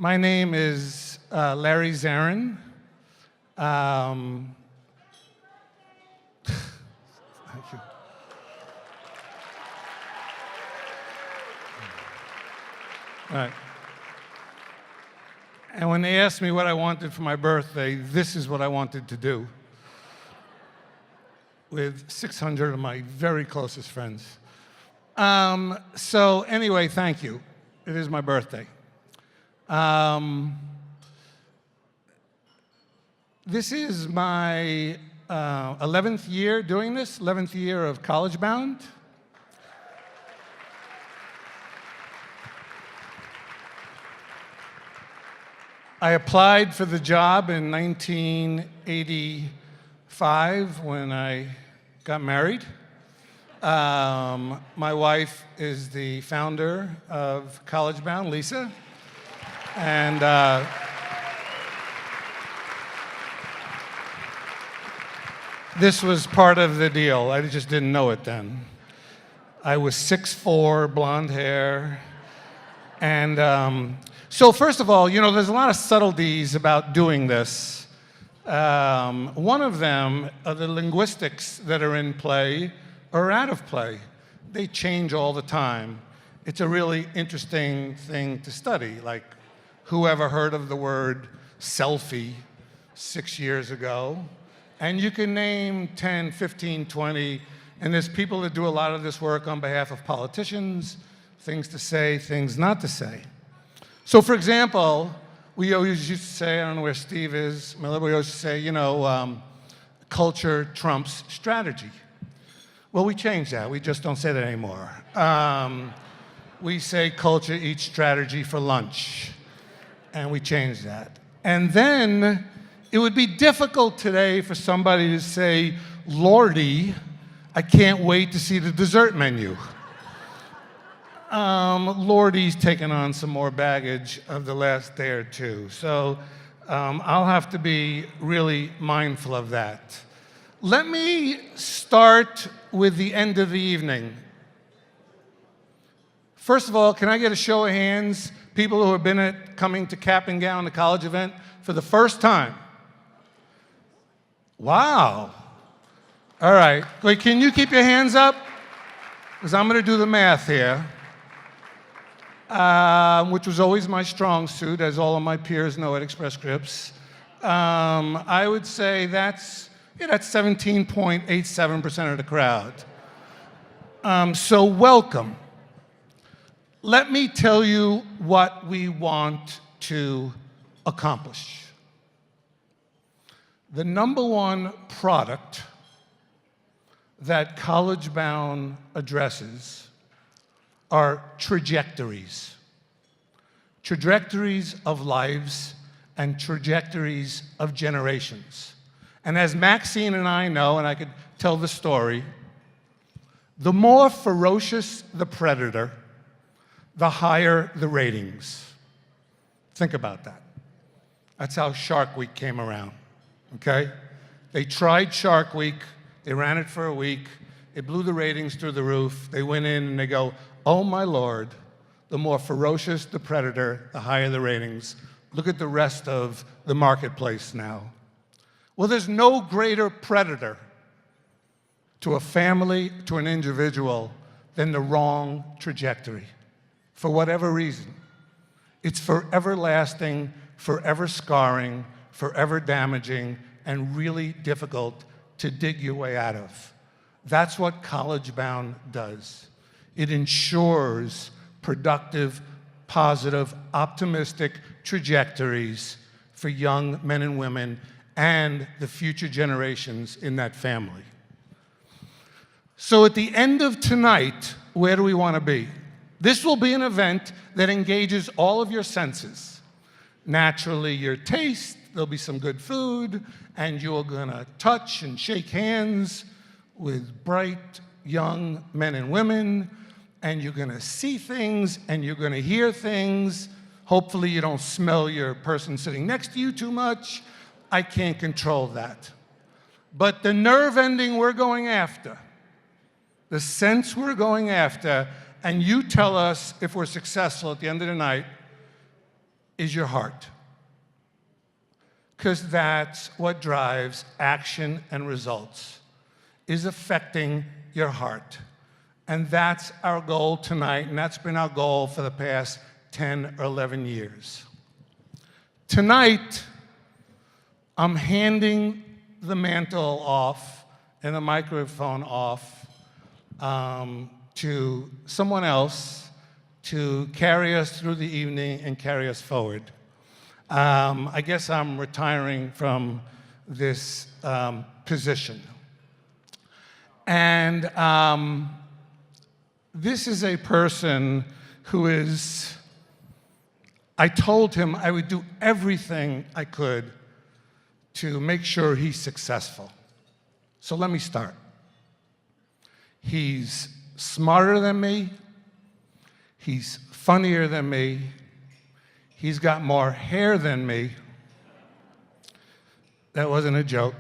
My name is Larry Zarin. Thank you. All right. And when they asked me what I wanted for my birthday, this is what I wanted to do with 600 of my very closest friends. So anyway, thank you. It is my birthday. This is my 11th year doing this, 11th year of College Bound. I applied for the job in 1985 when I got married. My wife is the founder of College Bound, Lisa. And this was part of the deal. I just didn't know it then. I was 6'4", blonde hair. And so first of all, you know, there's a lot of subtleties about doing this. One of them are the linguistics that are in play or out of play. They change all the time. It's a really interesting thing to study. Like, whoever heard of the word selfie 6 years ago? And you can name 10, 15, 20, and there's people that do a lot of this work on behalf of politicians, things to say, things not to say. So for example, we always used to say, I don't know where Steve is, we always used to say, you know, culture trumps strategy. Well, we changed that. We just don't say that anymore. We say culture eats strategy for lunch. And we changed that. And then it would be difficult today for somebody to say, Lordy, I can't wait to see the dessert menu. Lordy's taken on some more baggage of the last day or two. So I'll have to be really mindful of that. Let me start with the end of the evening. First of all, can I get a show of hands, people who have been coming to Cap and Gown, the college event, for the first time? Wow. All right. Wait, can you keep your hands up? Because I'm going to do the math here, which was always my strong suit, as all of my peers know at Express Scripts. I would say that's 17.87% of the crowd. So welcome. Let me tell you what we want to accomplish. The number one product that College Bound addresses are trajectories. Trajectories of lives and trajectories of generations. And as Maxine and I know, and I could tell the story, the more ferocious the predator, the higher the ratings. Think about that. That's how Shark Week came around, okay? They tried Shark Week, they ran it for a week, it blew the ratings through the roof, they went in and they go, oh my Lord, the more ferocious the predator, the higher the ratings. Look at the rest of the marketplace now. Well, there's no greater predator to a family, to an individual, than the wrong trajectory. For whatever reason. It's forever lasting, forever scarring, forever damaging, and really difficult to dig your way out of. That's what College Bound does. It ensures productive, positive, optimistic trajectories for young men and women and the future generations in that family. So at the end of tonight, where do we want to be? This will be an event that engages all of your senses. Naturally, your taste, there'll be some good food, and you're gonna touch and shake hands with bright, young men and women, and you're gonna see things, and you're gonna hear things. Hopefully you don't smell your person sitting next to you too much. I can't control that. But the nerve ending we're going after, the sense we're going after, and you tell us if we're successful at the end of the night, is your heart, because that's what drives action and results, is affecting your heart. And that's our goal tonight, and that's been our goal for the past 10 or 11 years. Tonight, I'm handing the mantle off and the microphone off to someone else to carry us through the evening and carry us forward. I guess I'm retiring from this position. And this is a person who is, I told him I would do everything I could to make sure he's successful. So let me start. He's smarter than me. He's funnier than me. He's got more hair than me. That wasn't a joke.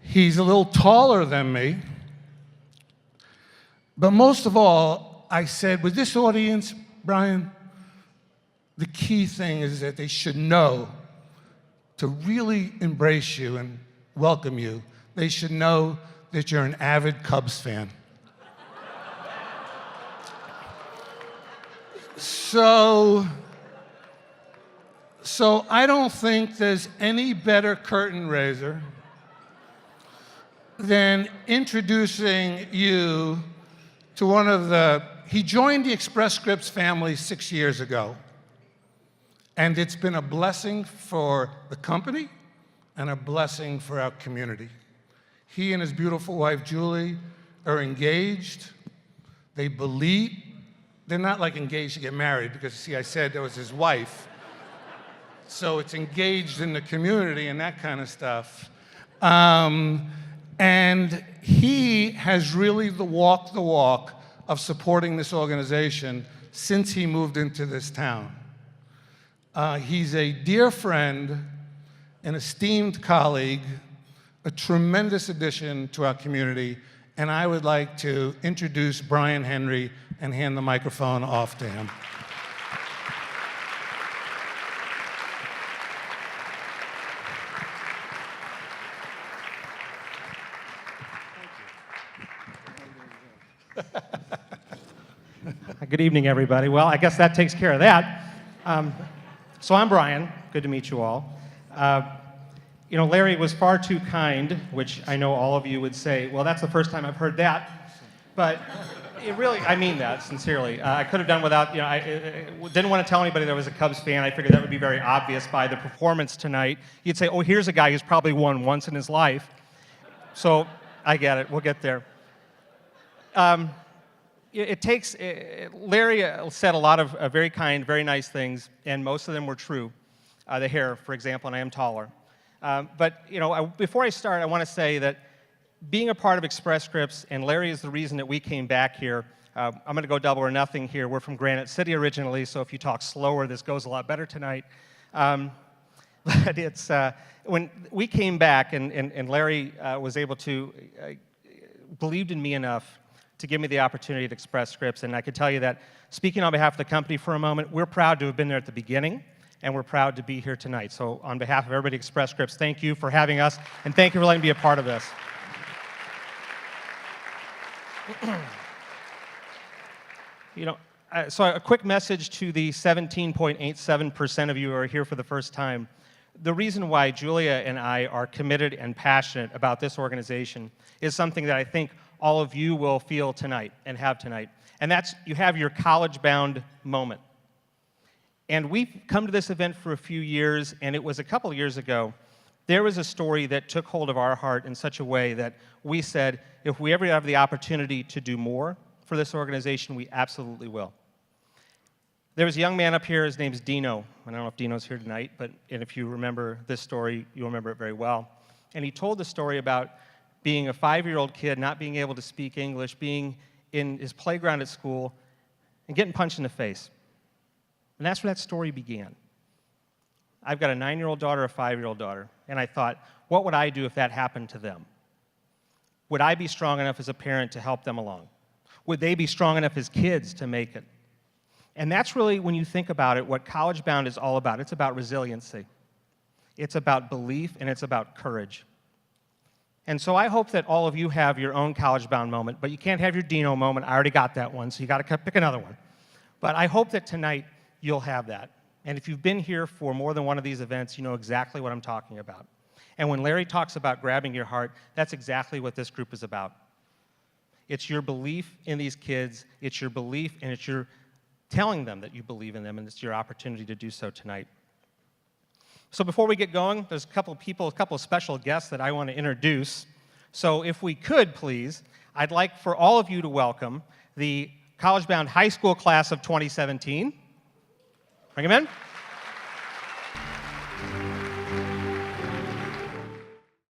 He's a little taller than me. But most of all, I said, with this audience, Brian, the key thing is that they should know to really embrace you and welcome you. They should know that you're an avid Cubs fan. So I don't think there's any better curtain raiser than introducing you to one of he joined the Express Scripts family 6 years ago. And it's been a blessing for the company and a blessing for our community. He and his beautiful wife, Julie, are engaged. They believe, they're not like engaged to get married, because see, I said that was his wife. So it's engaged in the community and that kind of stuff. And he has really walked the walk of supporting this organization since he moved into this town. He's a dear friend, an esteemed colleague, a tremendous addition to our community, and I would like to introduce Brian Henry and hand the microphone off to him. Good evening, everybody. Well, I guess that takes care of that. So I'm Brian. Good to meet you all. You know, Larry was far too kind, which I know all of you would say, well, that's the first time I've heard that. But it really, I mean that sincerely. I could have done without, you know, I didn't want to tell anybody that I was a Cubs fan. I figured that would be very obvious by the performance tonight. You'd say, oh, here's a guy who's probably won once in his life. So I get it. We'll get there. Larry said a lot of very kind, very nice things, and most of them were true. The hair, for example, and I am taller. But you know, before I start, I want to say that being a part of Express Scripts, and Larry is the reason that we came back here. I'm going to go double or nothing here. We're from Granite City originally, so if you talk slower, this goes a lot better tonight. But it's when we came back, and Larry was able to believed in me enough to give me the opportunity at Express Scripts, and I could tell you that, speaking on behalf of the company for a moment, we're proud to have been there at the beginning, and we're proud to be here tonight. So on behalf of everybody at Express Scripts, thank you for having us, and thank you for letting me be a part of this. You know, so a quick message to the 17.87% of you who are here for the first time. The reason why Julia and I are committed and passionate about this organization is something that I think all of you will feel tonight and have tonight. And that's, you have your college-bound moment. And we've come to this event for a few years, and it was a couple of years ago. There was a story that took hold of our heart in such a way that we said, if we ever have the opportunity to do more for this organization, we absolutely will. There was a young man up here, his name's Dino. I don't know if Dino's here tonight, but and if you remember this story, you'll remember it very well. And he told the story about being a 5-year-old kid, not being able to speak English, being in his playground at school, and getting punched in the face. And that's where that story began. I've got a 9-year-old daughter, a 5-year-old daughter, and I thought, what would I do if that happened to them? Would I be strong enough as a parent to help them along? Would they be strong enough as kids to make it? And that's really, when you think about it, what College Bound is all about. It's about resiliency. It's about belief, and it's about courage. And so I hope that all of you have your own College Bound moment, but you can't have your Dino moment. I already got that one, so you got to pick another one. But I hope that tonight you'll have that. And if you've been here for more than one of these events, you know exactly what I'm talking about. And when Larry talks about grabbing your heart, that's exactly what this group is about. It's your belief in these kids, it's your belief, and it's your telling them that you believe in them, and it's your opportunity to do so tonight. So before we get going, there's a couple of people, a couple of special guests that I want to introduce. So if we could, please, I'd like for all of you to welcome the College Bound High School class of 2017. Bring them in.